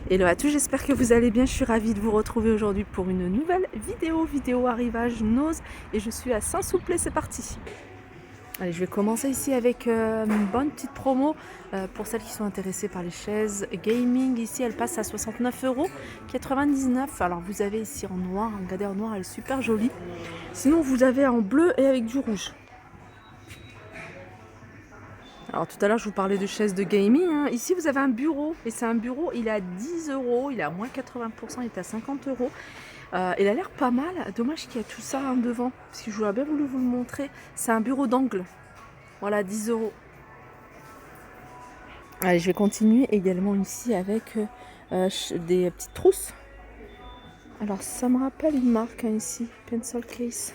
Hello à tous, j'espère que vous allez bien. Je suis ravie de vous retrouver aujourd'hui pour une nouvelle vidéo arrivage Nose et je suis à Saint-Souplé, c'est parti. Allez, je vais commencer ici avec une bonne petite promo pour celles qui sont intéressées par les chaises gaming. Ici, elle passe à 69,99 €. Alors, vous avez ici en noir, regardez en noir, elle est super jolie. Sinon, vous avez en bleu et avec du rouge. Alors tout à l'heure je vous parlais de chaises de gaming, hein. Ici vous avez un bureau et c'est un bureau, il est à 10 €, il est à moins 80%, il est à 50 €. Il a l'air pas mal, dommage qu'il y a tout ça hein, devant, parce que j'aurais bien voulu vous le montrer. C'est un bureau d'angle, voilà 10 €. Allez, je vais continuer également ici avec des petites trousses. Alors ça me rappelle une marque hein, ici, Pencil Case.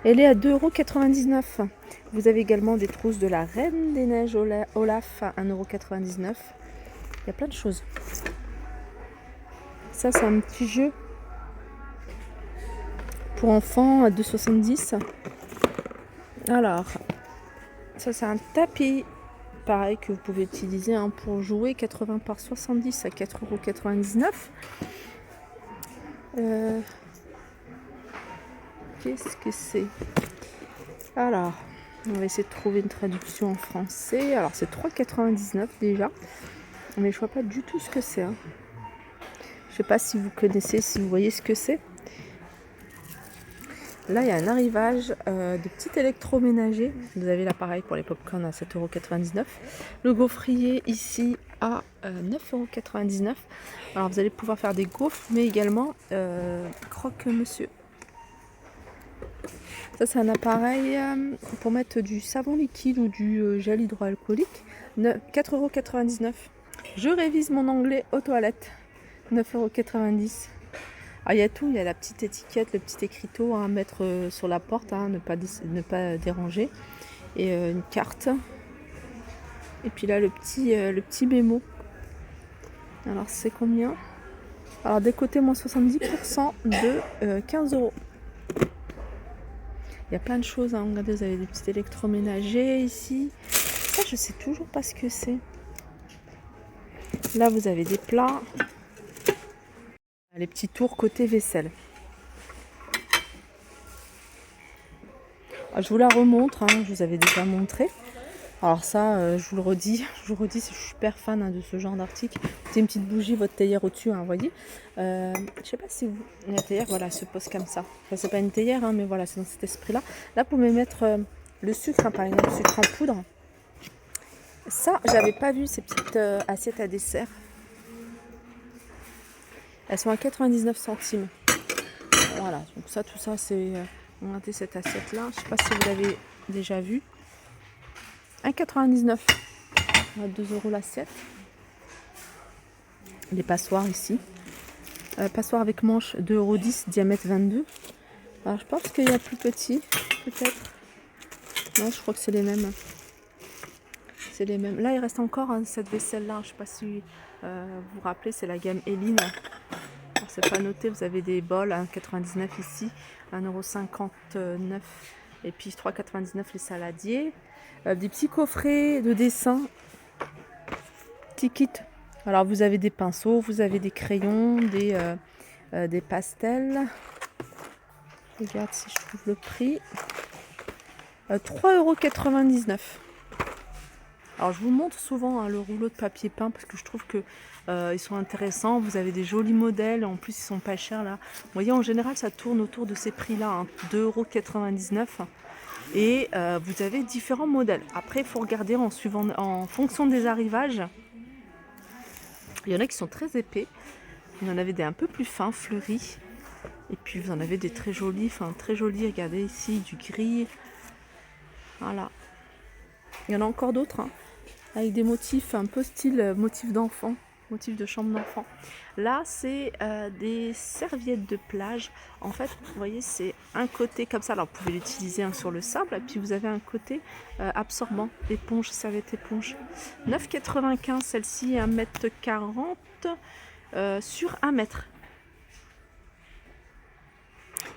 Elle est à 2,99 €. Vous avez également des trousses de la Reine des Neiges Olaf à 1,99 €. Il y a plein de choses. Ça, c'est un petit jeu pour enfants à 2,70 €. Alors, ça, c'est un tapis. Pareil que vous pouvez utiliser hein, pour jouer. 80 par 70 à 4,99 €. Qu'est-ce que c'est? Alors, on va essayer de trouver une traduction en français. Alors, c'est 3,99 € déjà. Mais je vois pas du tout ce que c'est. Hein. Je sais pas si vous connaissez, si vous voyez ce que c'est. Là, il y a un arrivage de petits électroménagers. Vous avez l'appareil pour les popcorn à 7,99 €. Le gaufrier ici à 9,99 €. Alors, vous allez pouvoir faire des gaufres, mais également croque-monsieur. Ça, c'est un appareil pour mettre du savon liquide ou du gel hydroalcoolique. 4,99 €. Je révise mon anglais aux toilettes. 9,90 €. Ah, il y a tout, il y a la petite étiquette, le petit écriteau à mettre sur la porte, hein, ne pas déranger. Et une carte. Et puis là, le petit mémo. Alors, c'est combien? Alors, décoté moins 70% de 15 €. Il y a plein de choses. Hein. Regardez, vous avez des petits électroménagers ici. Ça, je sais toujours pas ce que c'est. Là, vous avez des plats. Les petits tours côté vaisselle. Je vous la remontre, hein, je vous avais déjà montré. Alors ça, je vous le redis, je suis super fan hein, de ce genre d'article. C'est une petite bougie, votre théière au-dessus, hein, vous voyez. Je sais pas si vous... La théière, voilà, elle se pose comme ça. Enfin, c'est pas une théière, hein, mais voilà, c'est dans cet esprit-là. Là, pour me mettre le sucre, hein, par exemple, le sucre en poudre. Ça, j'avais pas vu ces petites assiettes à dessert. Elles sont à 99 centimes. Voilà, donc ça, tout ça, c'est... regardez cette assiette-là. Je sais pas si vous l'avez déjà vue. 1,99 €. À 2 € l'assiette. Les passoires ici. Passoire avec manche 2,10 €, diamètre 22. Alors je pense qu'il y a plus petit, peut-être. Non, je crois que c'est les mêmes. C'est les mêmes. Là, il reste encore hein, cette vaisselle-là. Je sais pas si vous vous rappelez, c'est la gamme Eline. Alors, c'est pas noté, vous avez des bols à 1,99 € ici, 1,59 € et puis 3,99 € les saladiers. Des petits coffrets de dessin, petit kit. Alors vous avez des pinceaux, vous avez des crayons, des pastels. Je regarde si je trouve le prix. 3,99 €. Alors je vous montre souvent hein, le rouleau de papier peint parce que je trouve que ils sont intéressants. Vous avez des jolis modèles, en plus ils sont pas chers là. Vous voyez, en général ça tourne autour de ces prix-là, hein, 2,99 €. Et vous avez différents modèles. Après, il faut regarder en fonction des arrivages. Il y en a qui sont très épais. Il y en avait des un peu plus fins, fleuris. Et puis vous en avez des très jolis, enfin très jolis. Regardez ici, du gris. Voilà. Il y en a encore d'autres, hein, avec des motifs un peu style motif d'enfant. Motif de chambre d'enfant. Là, c'est des serviettes de plage. En fait, vous voyez, c'est un côté comme ça. Alors, vous pouvez l'utiliser hein, sur le sable. Et puis, vous avez un côté absorbant. Éponge, serviette éponge. 9,95 € celle-ci, 1,40 m sur 1 mètre.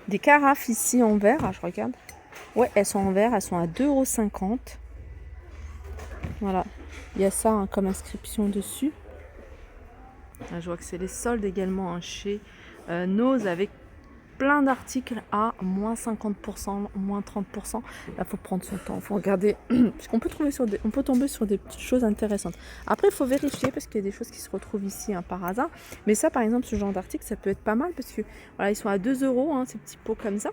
Des carafes ici en verre. Ah, je regarde. Ouais, elles sont en verre. Elles sont à 2,50 €. Voilà. Il y a ça hein, comme inscription dessus. Là, je vois que c'est les soldes également hein, chez Nose avec plein d'articles à moins 50%, moins 30%. Là, il faut prendre son temps, il faut regarder, puisqu'on peut on peut tomber sur des petites choses intéressantes. Après, il faut vérifier, parce qu'il y a des choses qui se retrouvent ici hein, par hasard. Mais ça, par exemple, ce genre d'article, ça peut être pas mal, parce que voilà, ils sont à 2 euros, hein, ces petits pots comme ça.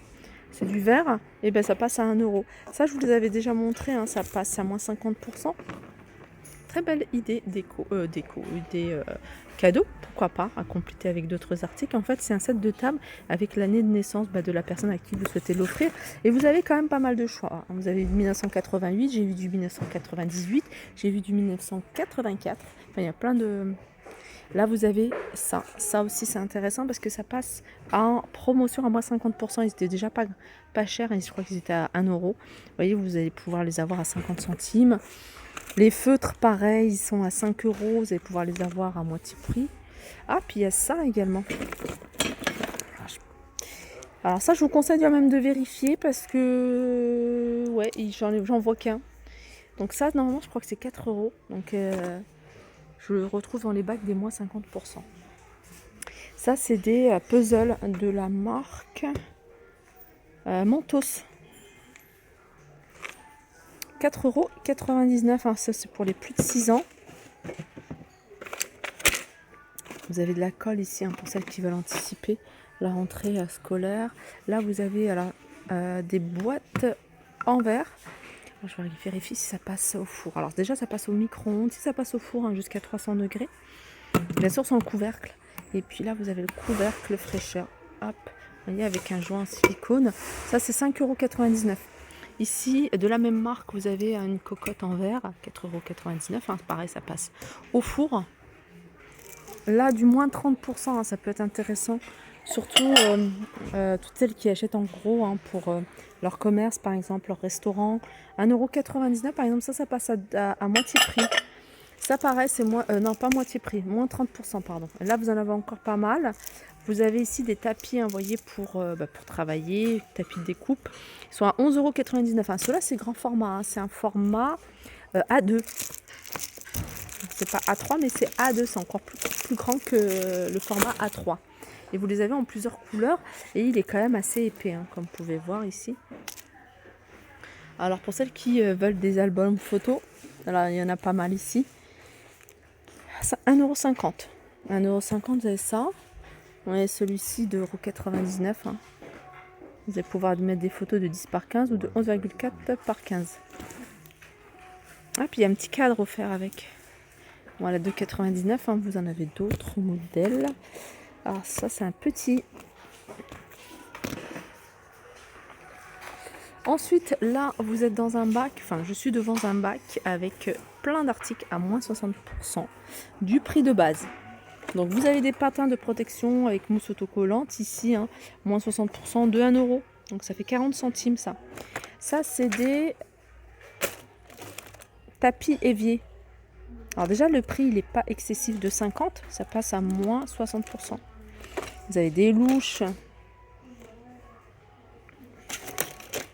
C'est du verre, et ben ça passe à 1 euro. Ça, je vous les avais déjà montré, hein, ça passe à moins 50%. Très belle idée idée cadeau, pourquoi pas, à compléter avec d'autres articles. En fait, c'est un set de table avec l'année de naissance de la personne à qui vous souhaitez l'offrir. Et vous avez quand même pas mal de choix. Vous avez du 1988, j'ai vu du 1998, j'ai vu du 1984. Enfin, il y a plein de... Là, vous avez ça. Ça aussi, c'est intéressant parce que ça passe en promotion à moins 50%. Ils étaient déjà pas chers. Et je crois qu'ils étaient à 1 euro. Vous voyez, vous allez pouvoir les avoir à 50 centimes. Les feutres, pareil, ils sont à 5 euros. Vous allez pouvoir les avoir à moitié prix. Ah, puis il y a ça également. Alors ça, je vous conseille quand même de vérifier parce que... Ouais, j'en vois qu'un. Donc ça, normalement, je crois que c'est 4 euros. Donc je le retrouve dans les bacs des moins 50%. Ça, c'est des puzzles de la marque Mentos. 4,99 €. Hein, ça, c'est pour les plus de 6 ans. Vous avez de la colle ici, hein, pour celles qui veulent anticiper la rentrée scolaire. Là, vous avez alors, des boîtes en verre. Je vais vérifier si ça passe au four. Alors déjà, ça passe au micro-ondes. Si ça passe au four hein, jusqu'à 300 degrés. Bien sûr, sans le couvercle. Et puis là, vous avez le couvercle fraîcheur. Hop, vous voyez, avec un joint en silicone. Ça, c'est 5,99 €. Ici, de la même marque, vous avez une cocotte en verre à 4,99 €. Hein, pareil, ça passe au four. Là, du moins 30%, hein, ça peut être intéressant. Surtout toutes celles qui achètent en gros hein, pour leur commerce, par exemple, leur restaurant. 1,99 €, par exemple, ça passe à moitié prix. Ça, pareil, c'est moins... non, pas moitié prix, moins 30%, pardon. Là, vous en avez encore pas mal. Vous avez ici des tapis, hein, voyez, pour travailler, tapis de découpe. Ils sont à 11,99 €. Enfin, ceux-là, c'est grand format. Hein. C'est un format A2. C'est pas A3, mais c'est A2. C'est encore plus grand que le format A3. Et vous les avez en plusieurs couleurs. Et il est quand même assez épais, hein, comme vous pouvez voir ici. Alors, pour celles qui veulent des albums photos, alors, il y en a pas mal ici. 1,50 €. 1,50 €, vous avez ça. Vous avez celui-ci de 2,99 €. Hein. Vous allez pouvoir mettre des photos de 10 par 15 ou de 11,4 par 15. Ah, puis il y a un petit cadre offert avec. Voilà, 2,99 €. Hein. Vous en avez d'autres modèles. Alors ça, c'est un petit. Ensuite, là, vous êtes dans un bac. Enfin, je suis devant un bac avec plein d'articles à moins 60% du prix de base. Donc vous avez des patins de protection avec mousse autocollante ici, hein, moins 60% de 1 €. Donc ça fait 40 centimes ça. Ça c'est des tapis éviers. Alors déjà le prix il n'est pas excessif de 50, ça passe à moins 60%. Vous avez des louches.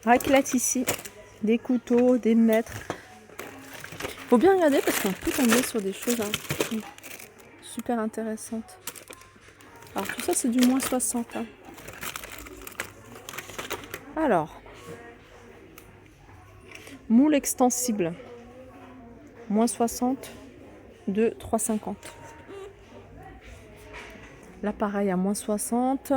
Raclette ici, des couteaux, des mètres. Faut bien regarder parce qu'on peut tomber sur des choses hein, super intéressantes. Alors tout ça c'est du moins 60. Hein. Alors, moule extensible, moins 60 de 3,50. Là pareil à moins 60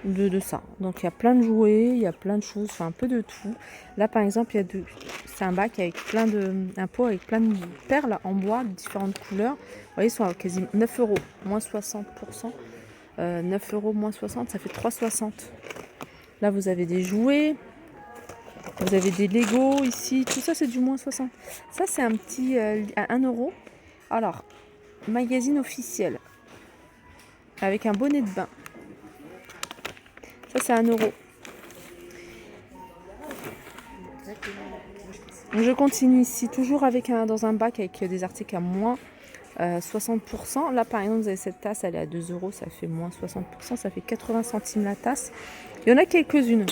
de ça. Donc il y a plein de jouets, il y a plein de choses, enfin un peu de tout. Là par exemple il y a c'est un bac avec un pot avec plein de perles en bois de différentes couleurs. Vous voyez, ils sont à quasi 9 €, moins 60%. 9 € moins 60, ça fait 3,60. Là vous avez des jouets. Vous avez des Lego ici, tout ça c'est du moins 60. Ça c'est un petit à 1 €. Alors, magazine officiel avec un bonnet de bain. Ça c'est 1 €. Je continue ici, toujours dans un bac avec des articles à moins 60%. Là par exemple vous avez cette tasse, elle est à 2 €, ça fait moins 60%, ça fait 80 centimes la tasse. Il y en a quelques-unes.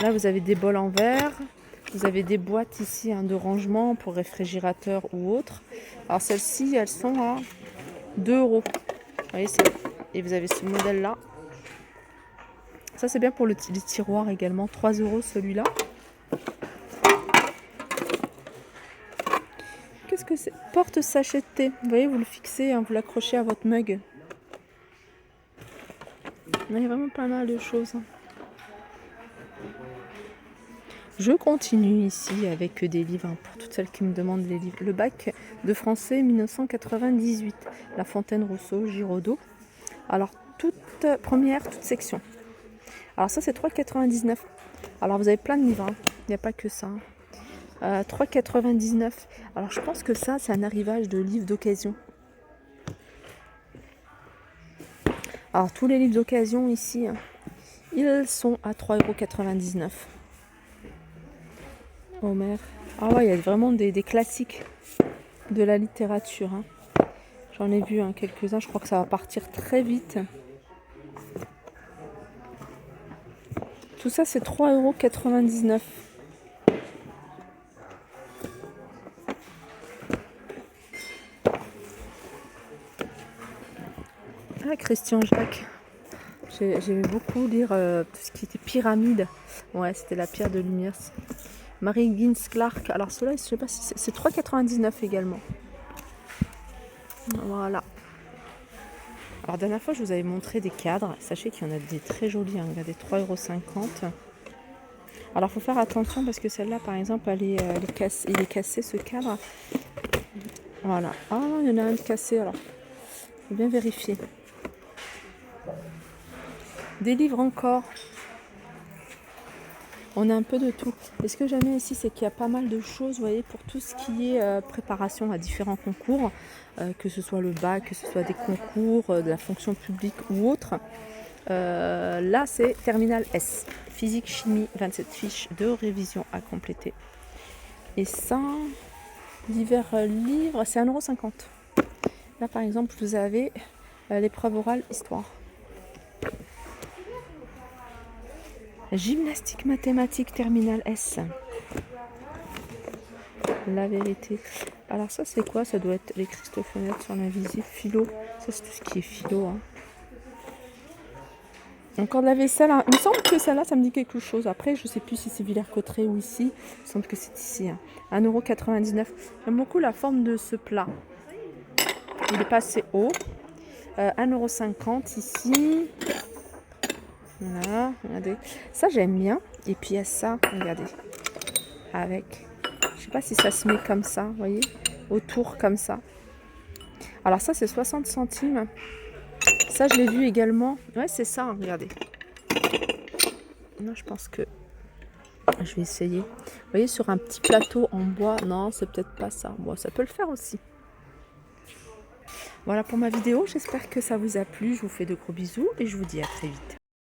Là, vous avez des bols en verre. Vous avez des boîtes ici hein, de rangement pour réfrigérateur ou autre. Alors, celles-ci, elles sont à 2 €. voyez ça. Et vous avez ce modèle-là. Ça, c'est bien pour les tiroirs également. 3 € celui-là. Qu'est-ce que c'est? Porte-sachet de thé. Vous voyez, vous le fixez, hein, vous l'accrochez à votre mug. Il y a vraiment pas mal de choses. Je continue ici avec des livres, hein, pour toutes celles qui me demandent les livres. Le bac de français 1998. La Fontaine, Rousseau, Giraudot. Alors, toute section. Alors ça, c'est 3,99 €. Alors, vous avez plein de livres. Hein. Il n'y a pas que ça. 3,99 €. Alors, je pense que ça, c'est un arrivage de livres d'occasion. Alors, tous les livres d'occasion ici, hein, ils sont à 3,99 €. Homer. Ah ouais, il y a vraiment des classiques de la littérature. Hein. J'en ai vu hein, quelques-uns. Je crois que ça va partir très vite. Tout ça, c'est 3,99 €. Ah, Christian Jacques. J'aimais beaucoup lire tout ce qui était pyramide. Ouais, c'était la pierre de lumière. Mary Higgins Clark. Alors ceux-là, je sais pas si c'est 3,99 € également. Voilà. Alors, la dernière fois, je vous avais montré des cadres. Sachez qu'il y en a des très jolis. Hein. Regardez, 3,50 €. Alors, il faut faire attention parce que celle-là, par exemple, il est cassé, ce cadre. Voilà. Ah, il y en a un de cassé. Alors, il faut bien vérifier. Des livres encore. On a un peu de tout. Et ce que j'aime bien ici, c'est qu'il y a pas mal de choses, vous voyez, pour tout ce qui est préparation à différents concours, que ce soit le bac, que ce soit des concours, de la fonction publique ou autre. Là, c'est Terminal S. Physique, chimie, 27 fiches de révision à compléter. Et ça, divers livres, c'est 1,50 €. Là, par exemple, vous avez l'épreuve orale histoire. Gymnastique mathématique terminale S. La vérité. Alors ça c'est quoi? Ça doit être les Christophonètes sur l'invisible. Philo. Ça c'est tout ce qui est philo. Hein. Encore de la vaisselle. Hein. Il me semble que celle-là ça me dit quelque chose. Après je sais plus si c'est Villers-Cotterêts ou ici. Il me semble que c'est ici. Hein. 1,99 €. J'aime beaucoup la forme de ce plat. Il n'est pas assez haut. 1,50 € ici. Voilà, regardez. Ça, j'aime bien. Et puis, il y a ça, regardez. Avec. Je sais pas si ça se met comme ça, vous voyez. Autour, comme ça. Alors, ça, c'est 60 centimes. Ça, je l'ai vu également. Ouais, c'est ça, regardez. Non, je pense que je vais essayer. Vous voyez, sur un petit plateau en bois. Non, c'est peut-être pas ça. Bon, ça peut le faire aussi. Voilà pour ma vidéo. J'espère que ça vous a plu. Je vous fais de gros bisous et je vous dis à très vite.